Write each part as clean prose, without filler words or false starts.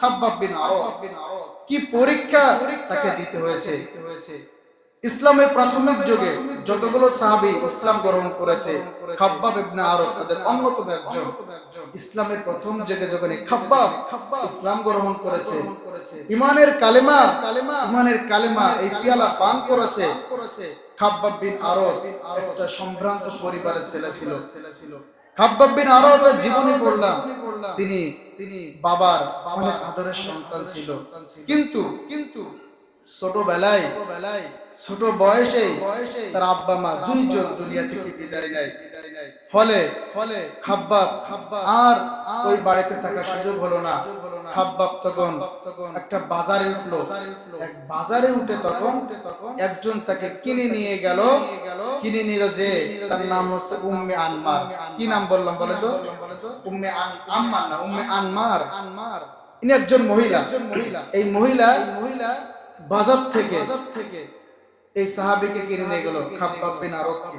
খাব্বাব বিন আরদ কি পরীক্ষা তাকে দিতে হয়েছে। ইসলামের প্রাথমিক যুগে যতগুলো সাহাবী ইসলাম গ্রহণ করেছে, খাব্বাব ইবনে আরদ তাদের অন্যতম একজন। ইসলামের প্রথম যুগে যখন খাব্বাব ইসলাম গ্রহণ করেছে, ইমানের কালেমা এই পিয়ালা পান করেছে। খাব্বাব বিন আরদ একটা সম্ভ্রান্ত পরিবারের ছেলে ছিল। খাব্বাব বিন আরদের জীবনী পড়লাম, তিনি বাবার অনেক আদরের সন্তান ছিল, কিন্তু ছোটবেলায় ছোট বয়সে তার আব্বা মা দুইজন দুনিয়া থেকে বিদায় নেয়। ফলে খাব্বাব আর ওই বাড়িতে থাকার সুযোগ হলো না। খাব্বাব তখন একটা বাজারে উঠলো। এক বাজারে উঠে তখন একজন তাকে কিনে নিয়ে গেল। কিনে নিল যে তার নাম হচ্ছে উম্মে আনমার। কি নাম বললাম বলে তো? উম্মে আনমার না, উম্মে আনমার। ইনি একজন মহিলা। এই মহিলা বাজার থেকে এই সাহাবীকে কিনে নিয়ে গেল, খাব্বাব বিন আরদকে।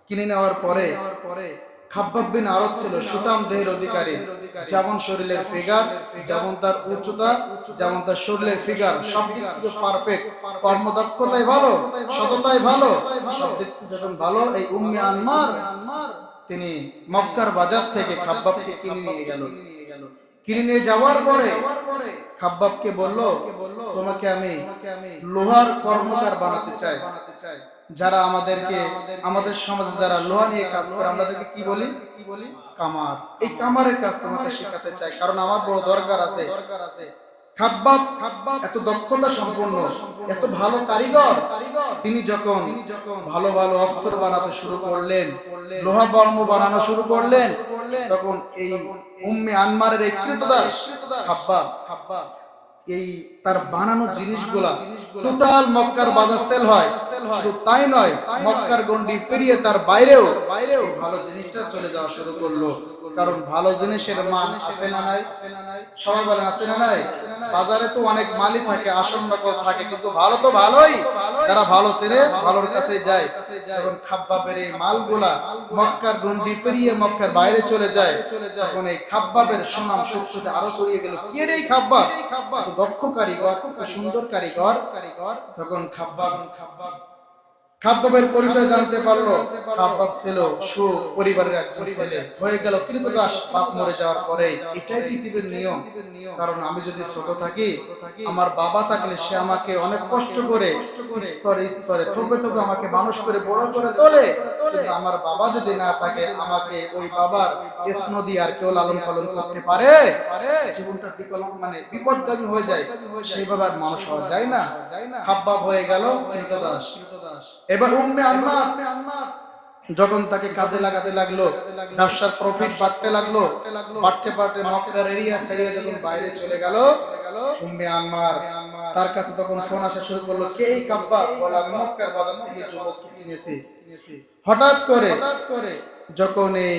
কিনে নেওয়ার পরে খাব্বাব বিন আরদ ছিল সুঠাম দেহের অধিকারী। যেমন শরীরের ফিগার, যেমন তার উচ্চতা, যেমন তার শরীরের ফিগার, সব দিক থেকে পারফেক্ট। কর্মদক্ষতায় ভালো, সততায় ভালো, সব দিক থেকে যখন ভালো। এই উম্মে আনমার তিনি মক্কার বাজার থেকে খাব্বাবকে কিনে নিয়ে গেল। কিনে নিয়ে যাওয়ার পরে খাব্বাবকে বলল, তোমাকে আমি লোহার কর্মকার বানাতে চাই। যারা আমাদের সমাজে যারা লোহা নিয়ে কাজ করে, আমাদেরকে কি বলি? কামার। এই কামারের কাজ তোমাকে শেখাতে চাই, কারণ আমার বড় দরকার আছে। খাব্বাব এত দক্ষতা সম্পন্ন, এত ভালো কারিগর। তিনি যখন ভালো ভালো অস্ত্র বানাতে শুরু করলেন, লোহা বর্ম বানানো শুরু করলেন, তখন এই উম্মে আনমারের এই কৃতদাস খাব্বাব এই তার বানানো জিনিসগুলা টোটাল মক্কার বাজার সেল হয়। শুধু তাই নয়, মক্কার গন্ডি পেরিয়ে তার বাইরেও ভালো জিনিসটা চলে যাওয়া শুরু করলো। কারণ ভালো জিনিসের মান আছে না নাই? সবাই বলেন আছে না নাই? বাজারে তো অনেক মালই থাকে, আসন্ন থাকে, কিন্তু ভালো তো ভালোই। যারা ভালো চেনে ভালোর কাছে যায়। যখন খাব্বাবের এই মালগুলা মক্কার গন্ডি পেরিয়ে মক্কার বাইরে চলে যায়, তখন এই খাব্বাবের সুনাম শক্তিতে আরো ছড়িয়ে গেল। কে রে এই খাব্বাব? দক্ষ কারিগর, খুব সুন্দর কারিগর। তখন খাব্বাবের পরিচয় জানতে পারলো। খাব্বাব ছিল সুপরিবারের একজন ছেলে, হয়ে গেল কৃতদাস বাপ মরে যাওয়ার পরে। এটাই পৃথিবীর নিয়ম। কারণ আমি যদি ছোট থাকি, আমার বাবা থাকলে সে আমাকে অনেক কষ্ট করে স্তরে স্তরে থোপে থোপে আমাকে মানুষ করে বড় করে তোলে। আমার বাবা যদি না থাকে, আমাকে ওই বাবার স্নেহ দিয়ে আর কেউ লালন পালন করতে পারে? জীবনটা বিপদগামী হয়ে যায়। সেইভাবে আর মানুষ হওয়া যায় না। খাব্বাব হয়ে গেল কৃতদাস। এবার উম্মে আনমার যখন তাকে কাজে লাগাতে লাগলো, ব্যবসার প্রফিট বাড়তে লাগলো, বাড়তে মক্কার এরিয়া ছেড়ে যখন বাইরে চলে গেল, উম্মে আনমার তার কাছে তখন ফোন আসা শুরু করলো। কে এই খাব্বাব? বলে আমি মক্কার বাজার থেকে যুবককে কিনেছি। হঠাৎ করে যখন এই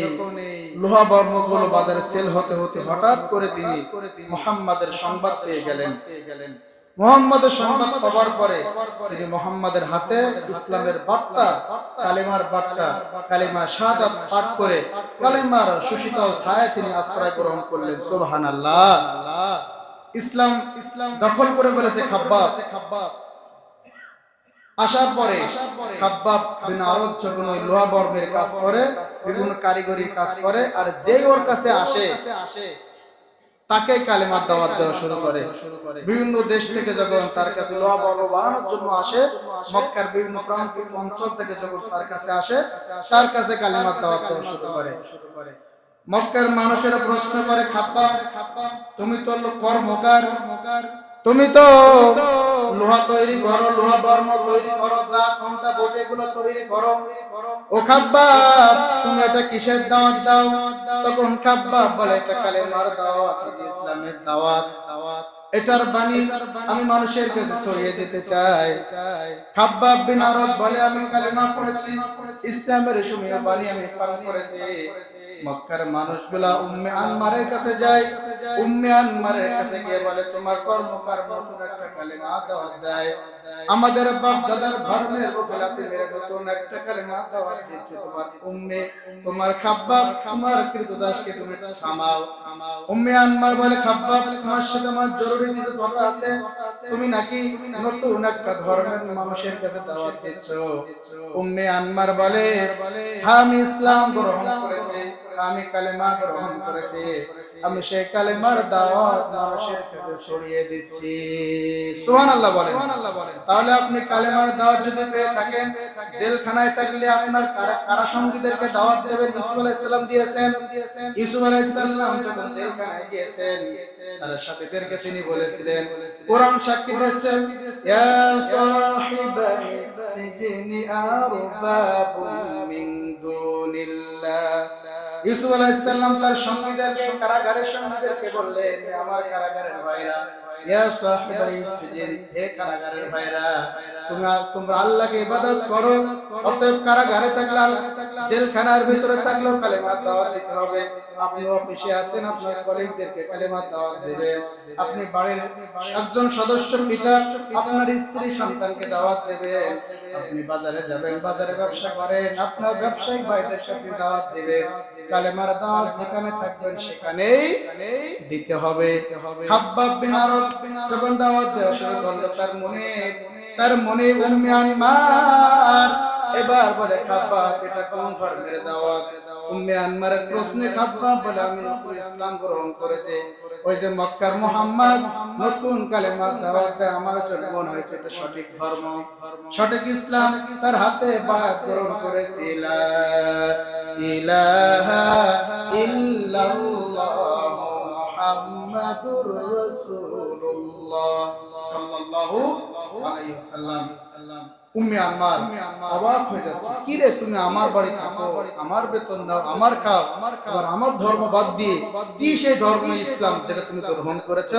লোহা বর্মগুলো বাজারে সেল হতে হতে হঠাৎ করে তিনি মুহাম্মাদের সংবাদ পেয়ে গেলেন। মুহাম্মাদের সংবাদ পাওয়ার পরে তিনি মুহাম্মাদের হাতে ইসলামের বার্তা, কালেমার বার্তা, কালেমা শাহাদাত পাঠ করে কালেমার সুশীতল ছায়ায় তিনি আশ্রয় গ্রহণ করলেন। সুবহানাল্লাহ। ইসলাম দখল করে ফেলেছে খাব্বাব। আসার পরে খাব্বাব বিন আরদ যখন ওই লোহা বর্মের কাজ করে, বিভিন্ন কারিগরি কাজ করে, আর যেই ওর কাছে আসে তাকে কালেমার দাওয়াত দেওয়া শুরু করে। বিভিন্ন দেশ থেকে যখন তার কাছে লোহা বর্ম বানানোর জন্য আসে, মক্কার বিভিন্ন প্রান্তিক অঞ্চল থেকে যখন তার কাছে আসে, তার কাছে কালেমার দাওয়াত দেওয়া শুরু করে। মক্কার মানুষেরা প্রশ্ন করে, খাব্বাব তুমি তো কর্মকার, তুমি তো লোহা তৈরি করো, লোহা বর্ম তৈরি করো, দা ঘন্টা বোট এগুলো তৈরি করো, ও খাব্বাব তুমি এটা কিসের দাওয়াত দাও? তখন খাব্বাব বলে, এটা কালেমার দাওয়াত, ইসলামের দাওয়াত। এটার বাণী আমি মানুষের কাছে ছড়িয়ে দিতে চাই। খাব্বাব বিন আরদ বলে, আমি কালেমা পড়েছি, ইসলামের রেশমীয় বাণী আমি পালন করেছি। মক্কার মানুষগুলা উম্মে আনমারের কাছে যায়, উম্মে আনমারের কাছে গিয়ে বলে তোমার কর্মকর্ম নতুন একটা কালেমা দাওয়াত দেয়, আমাদের বাপ দাদার ধর্মের ওখালাতে মেরে নতুন একটা কালেমা দাওয়াত দিচ্ছে, তোমার উম্মে তোমার খাব্বাব তোমার কৃতদাসকে তুমি থামাও। উম্মে আনমার বলে খাব্বাব তোমার সাথে আমার জরুরি কিছু কথা আছে, তুমি নাকি নতুন একটা ধর্মের মানুষের কাছে দাওয়াত দিচ্ছ। উম্মে আনমার বলে হ্যাঁ আমি ইসলাম গ্রহণ করেছি, আমি কালেমা গ্রহণ করেছি, আমি সেই কালেমার দাওয়াত মানুষের কাছে ছড়িয়ে দিচ্ছি। সুবহানাল্লাহ বলেন। তাহলে আপনি কালেমার দাওয়াত যদি পেয়ে থাকেন, জেলখানায় থাকলে আপনার কারা সঙ্গীদেরকে দাওয়াত দেবেন ইউসুফ আলাইহিস সালাম দিয়েছেন। ইউসুফ আলাইহিস সালাম যখন জেলখানায় গিয়েছেন তার সাথীদেরকে তিনি বলেছিলেন, কোরআন সাক্ষী দিয়েছে, ইয়া সাহিবাইস সিজনি আরবাবুম মিন দুনিল্লাহ। ইউসুফ আলাইহিস সালাম তার সঙ্গীদেরকে কারাগারের সঙ্গীদেরকে বললেন, আমার কারাগারের ভাইরা, ইয়া সাহিবাইস সিজন, হে কারাগারের ভাইরা, তোমরা আল্লাহকে ইবাদত করো, অতএব কারাগারে থাকলে জেলখানার ভিতরে থাকলেও কালেমার দাওয়াত দিতে হবে। আপনি অফিসে আছেন, আপনার কলিগদেরকে কালেমার দাওয়াত দিবেন। আপনি বাড়ির একজন সদস্য পিতা আপনার স্ত্রী সন্তানকে দাওয়াত দিবেন। আপনি বাজারে যাবেন, বাজারে ব্যবসা করেন, আপনার ব্যবসায়িক ভাইদের সাথে দাওয়াত দিবেন। কালেমার দাওয়াত যেখানে থাকবেন সেখানেই দিতে হবে। খাব্বাব বিন আরব যখন দাওয়াত দেওয়া শুরু করলো, তার মনে উম্মে আনমার এবার বলে খাব্বাব এটা কোন ধর্মের দাওয়াত? উম্মে আনমারের প্রশ্নে খাব্বাব বলে আমি নতুন ইসলাম গ্রহণ করেছি, ওই যে মক্কার মুহাম্মদ নতুন কালেমার দাওয়াত দেয়, আমার জন্য মনে হয়েছে এটা সঠিক ধর্ম, সঠিক ইসলাম। তার হাতে বায়াত গ্রহণ করেছি, লা ইলাহা ইল্লাল্লাহ মুহাম্মাদুর রাসূলুল্লাহ সাল্লাল্লাহু আলাইহি ওয়াসাল্লাম। উম্মে আনমার অবাক হয়ে যাচ্ছে, কি রে তুমি আমার বাড়ি থাকো, আমার বেতন দাও, আমার খাও, আবার আমার ধর্ম বাদ দিয়ে কি সেই ধর্ম ইসলাম যেটা তুমি গ্রহণ করেছো?